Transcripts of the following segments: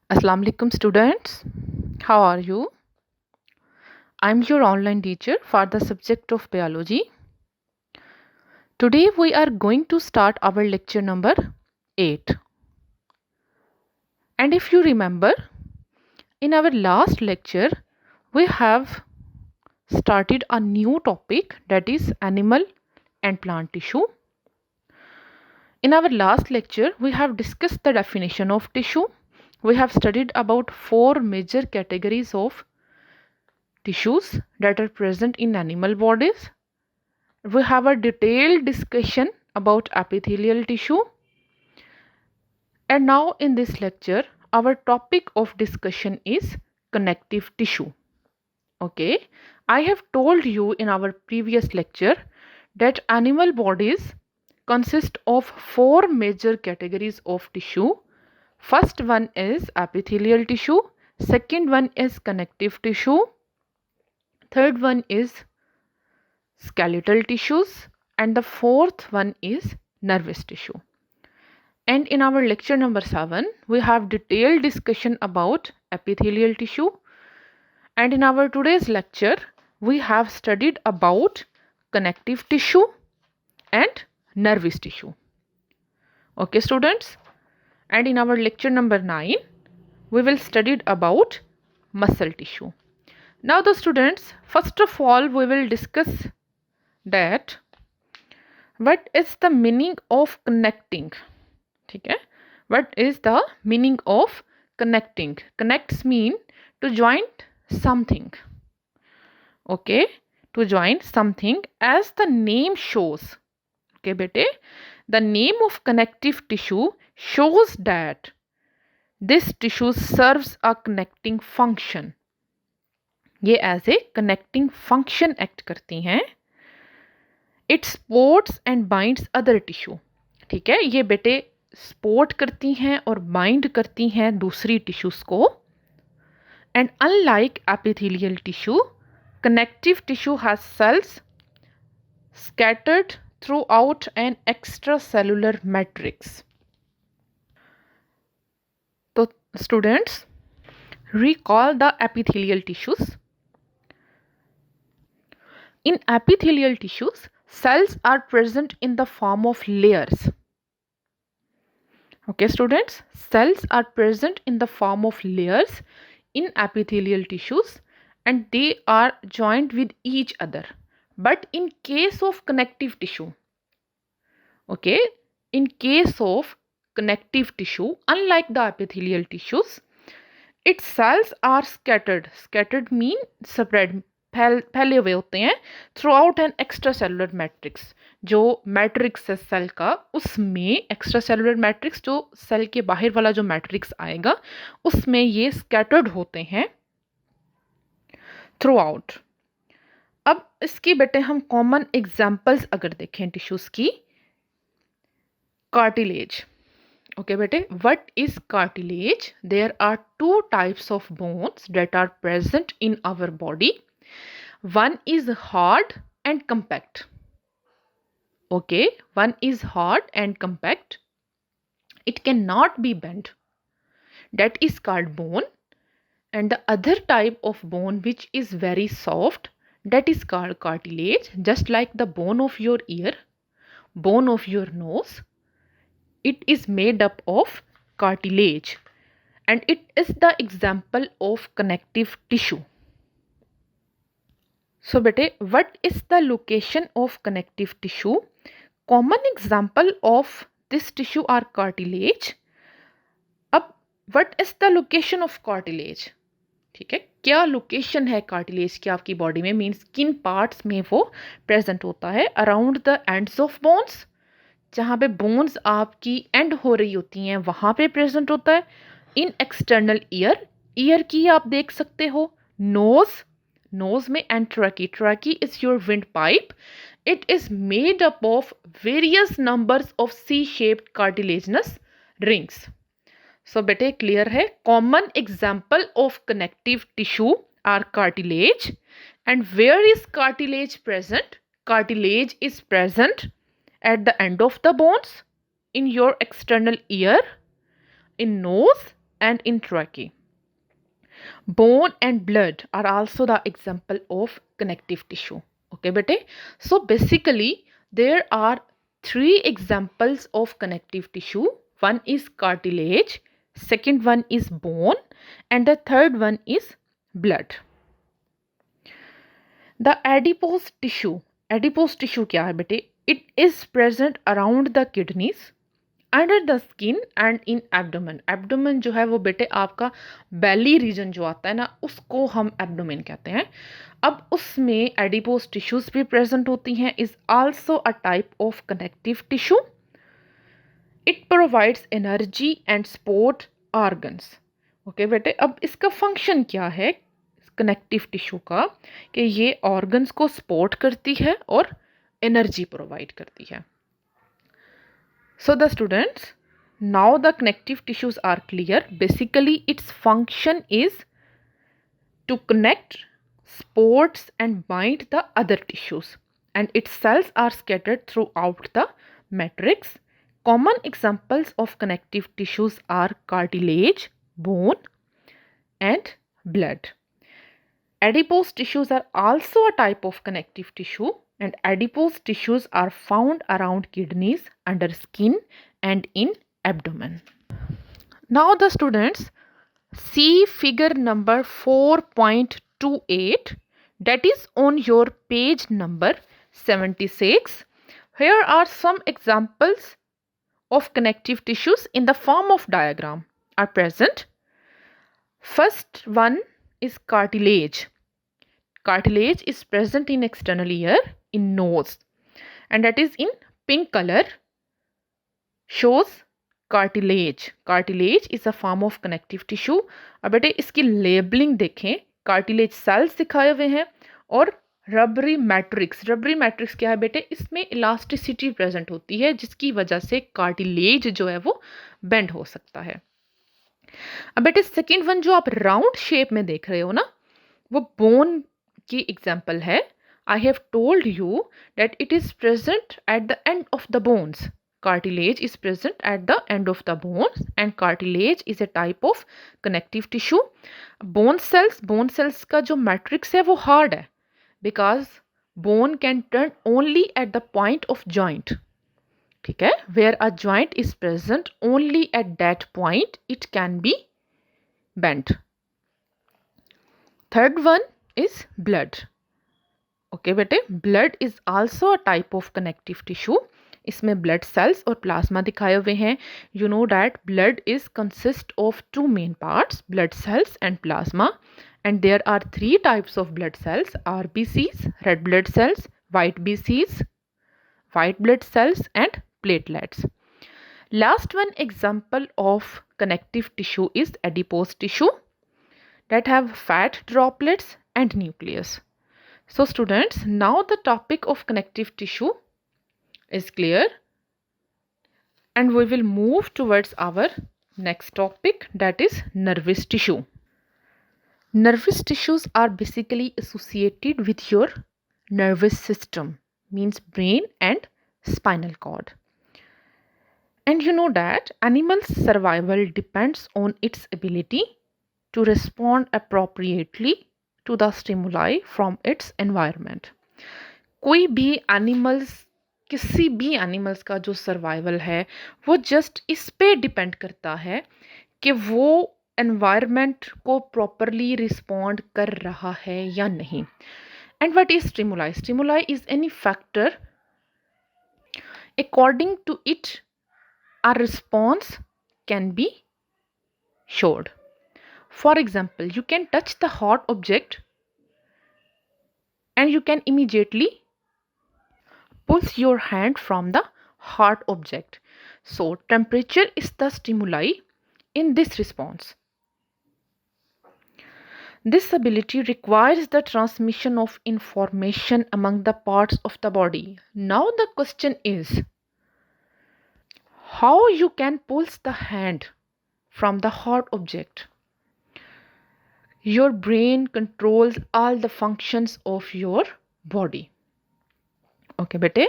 Assalamu alaikum students. How are you? I'm your online teacher for the subject of biology. Today we are going to start our lecture number 8. And if you remember, in our last lecture we have started a new topic, that is animal and plant tissue. In our last lecture we have discussed the definition of tissue. We have studied about 4 major categories of tissues that are present in animal bodies. We have a detailed discussion about epithelial tissue. And now in this lecture, our topic of discussion is connective tissue. Okay, I have told you in our previous lecture that animal bodies consist of 4 major categories of tissue. First one is epithelial tissue, second one is connective tissue, third one is skeletal tissues, and the fourth one is nervous tissue. And in our lecture number 7 we have detailed discussion about epithelial tissue, and in our today's lecture we have studied about connective tissue and nervous tissue. Okay students, and in our lecture number 9 we will study about muscle tissue. Now the students, first of all we will discuss that what is the meaning of connecting. ठीक है, what is the meaning of connecting? Connects mean to join something. Okay, to join something as the name shows. Okay bete, the name of connective tissue shows that this tissue serves a connecting function. ये as a connecting function act करती हैं. It supports and binds other tissue. ठीक है, ये बेटे support करती हैं और बाइंड करती हैं दूसरी टिश्यूज को. And unlike epithelial tissue, connective tissue has cells scattered throughout an extracellular matrix. So students, recall the epithelial tissues. In epithelial tissues, cells are present in the form of layers. Okay students, cells are present in the form of layers in epithelial tissues and they are joined with each other. But in case of connective tissue, okay, in case of connective tissue, unlike the epithelial tissues, its cells are scattered. Scattered mean spread, फैले हुए होते हैं through out an extra cellular matrix. जो matrix है cell का, उसमें extra cellular matrix, जो cell के बाहर वाला जो मैट्रिक्स आएगा, उसमें ये स्कैटर्ड होते हैं थ्रू आउट. अब इसकी बेटे हम कॉमन एग्जाम्पल्स अगर देखें टिश्यूज की, cartilage. Okay bete, what is cartilage? There are two types of bones that are present in our body. One is hard and compact. Okay, one is hard and compact. It cannot be bent. That is called bone. And the other type of bone which is very soft, that is called cartilage. Just like the bone of your ear, bone of your nose, it is made up of cartilage. And it is the example of connective tissue. So bete, what is the location of connective tissue? Common example of this tissue are cartilage. अब what is the location of cartilage? ठीक है, क्या location है cartilage की आपकी body में, means किन parts में वो प्रेजेंट होता है? Around the ends of bones, जहाँ पे बोन्स आपकी एंड हो रही होती हैं वहाँ पे प्रेजेंट होता है. इन एक्सटर्नल ईयर, ईयर की आप देख सकते हो. नोज, नोज में and trachea, trachea is your wind pipe. It is made up of various numbers of C shaped cartilaginous rings. So बेटे क्लियर है, common example of connective tissue are cartilage. And where is cartilage present? Cartilage is present at the end of the bones, in your external ear, in nose, and in trachea. Bone and blood are also the example of connective tissue. Okay, bete. So basically, there are three examples of connective tissue. One is cartilage, second one is bone, and the third one is blood. The adipose tissue क्या है बेटे? It is present around the kidneys, under the skin and in abdomen. Abdomen जो है वो बेटे आपका बेली reason जो आता है ना, उसको हम एब्डोमेन कहते हैं. अब उसमें एडिपोज टिश्यूज भी प्रेजेंट होती हैं. Is also a type of connective tissue. It provides energy and support organs. Okay बेटे, अब इसका फंक्शन क्या है कनेक्टिव टिश्यू का, कि ये ऑर्गन्स को सपोर्ट करती है और एनर्जी प्रोवाइड करती है. So the students, now the connective tissues are clear. Basically its function is to connect, supports and bind the other tissues, and its cells are scattered throughout the matrix. Common examples of connective tissues are cartilage, bone and blood. Adipose tissues are also a type of connective tissue, and adipose tissues are found around kidneys, under skin and in abdomen. Now the students see figure number 4.28, that is on your page number 76. Here are some examples of connective tissues in the form of diagram are present. First one is cartilage. Cartilage is present in external ear, in nose, and that is in pink color, shows cartilage. Cartilage is a form of connective tissue. अब बेटे इसकी labelling देखें, cartilage cells दिखाए हुए हैं और रबरी matrix. रबरी matrix क्या है बेटे? इसमें इलास्टिसिटी प्रेजेंट होती है जिसकी वजह से कार्टिलेज जो है वो बेंड हो सकता है. अब बेटे सेकेंड वन जो आप राउंड शेप में देख रहे हो ना, वो बोन की एग्जाम्पल है. I have told you that it is present at the end of the bones. Cartilage is present at the end of the bones, and cartilage is a type of connective tissue. Bone cells का जो matrix है वो hard है, because bone can turn only at the point of joint. ठीक है, where a joint is present only at that point it can be bent. Third one is blood. Okay बेटे, blood is also a type of connective tissue. इसमें blood cells और plasma दिखाए हुए हैं. You know that blood is consist of two main parts, blood cells and plasma, and there are three types of blood cells: RBCs, red blood cells, white BCs, white blood cells, and platelets. Last one example of connective tissue is adipose tissue that have fat droplets and nucleus. So students, now the topic of connective tissue is clear, and we will move towards our next topic, that is nervous tissue. Nervous tissues are basically associated with your nervous system, means brain and spinal cord. And you know that animal's survival depends on its ability to respond appropriately to the stimuli from its environment. कोई भी animals, किसी भी animals का जो survival है वो just इस पे डिपेंड करता है कि वो एनवायरनमेंट को प्रॉपरली रिस्पॉन्ड कर रहा है या नहीं. And what is stimuli? Stimuli is any factor according to it a response can be showed. For example, you can touch the hot object and you can immediately pull your hand from the hot object. So temperature is the stimuli in this response. This ability requires the transmission of information among the parts of the body. Now the question is, how you can pulse the hand from the hot object? Your brain controls all the functions of your body. Okay bete,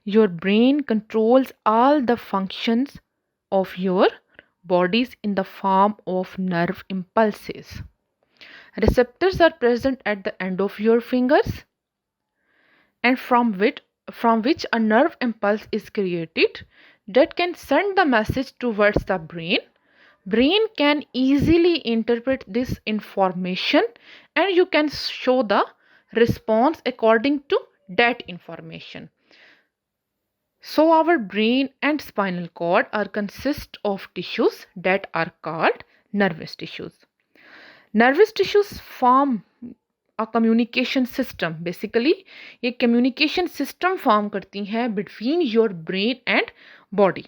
your brain controls all the functions of your bodies in the form of nerve impulses. Receptors are present at the end of your fingers, and from which a nerve impulse is created that can send the message towards the brain. Brain can easily interpret this information, and you can show the response according to that information. So our brain and spinal cord are consist of tissues that are called nervous tissues. Nervous tissues form a communication system. Basically ये communication system form करती हैं between your brain and body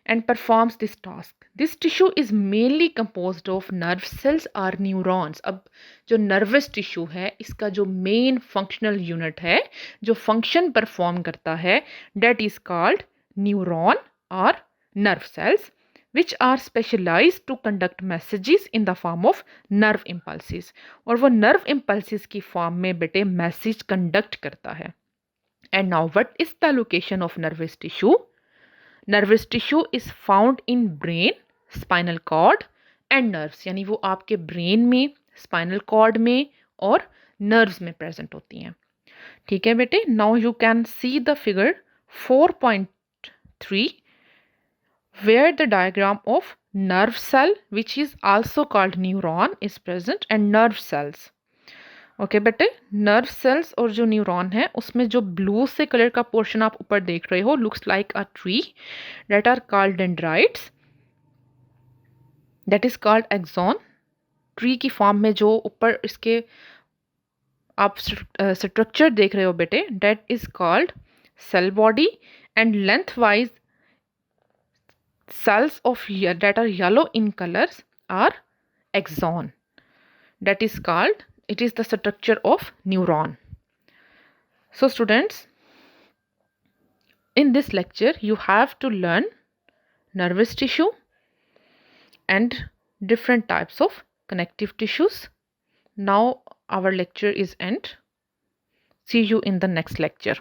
and performs this task. This tissue is mainly composed of nerve cells or neurons. अब जो nervous tissue है इसका जो main functional unit है, जो function perform करता है, that is called neuron or nerve cells, which are specialized to conduct messages in the form of nerve impulses. और वो nerve impulses की form में बेटे message conduct करता है. And now what is the location of nervous tissue? Nervous tissue is found in brain, spinal cord and nerves. यानी वो आपके brain में, spinal cord में और nerves में present होती हैं. ठीक है बेटे. Now you can see the figure 4.3 where the diagram of nerve cell, which is also called neuron, is present and nerve cells. Okay बेटे, नर्व सेल्स और जो न्यूरॉन है उसमें जो ब्लू से कलर का पोर्शन आप ऊपर देख रहे हो looks like a tree that are called dendrites, that is called axon. Tree की फॉर्म में जो ऊपर इसके आप स्ट्रक्चर देख रहे हो बेटे that is called cell body and lengthwise cells of that are yellow in colors are axon. That is called, it is the structure of neuron. So students, in this lecture you have to learn nervous tissue and different types of connective tissues. Now our lecture is end. See you in the next lecture.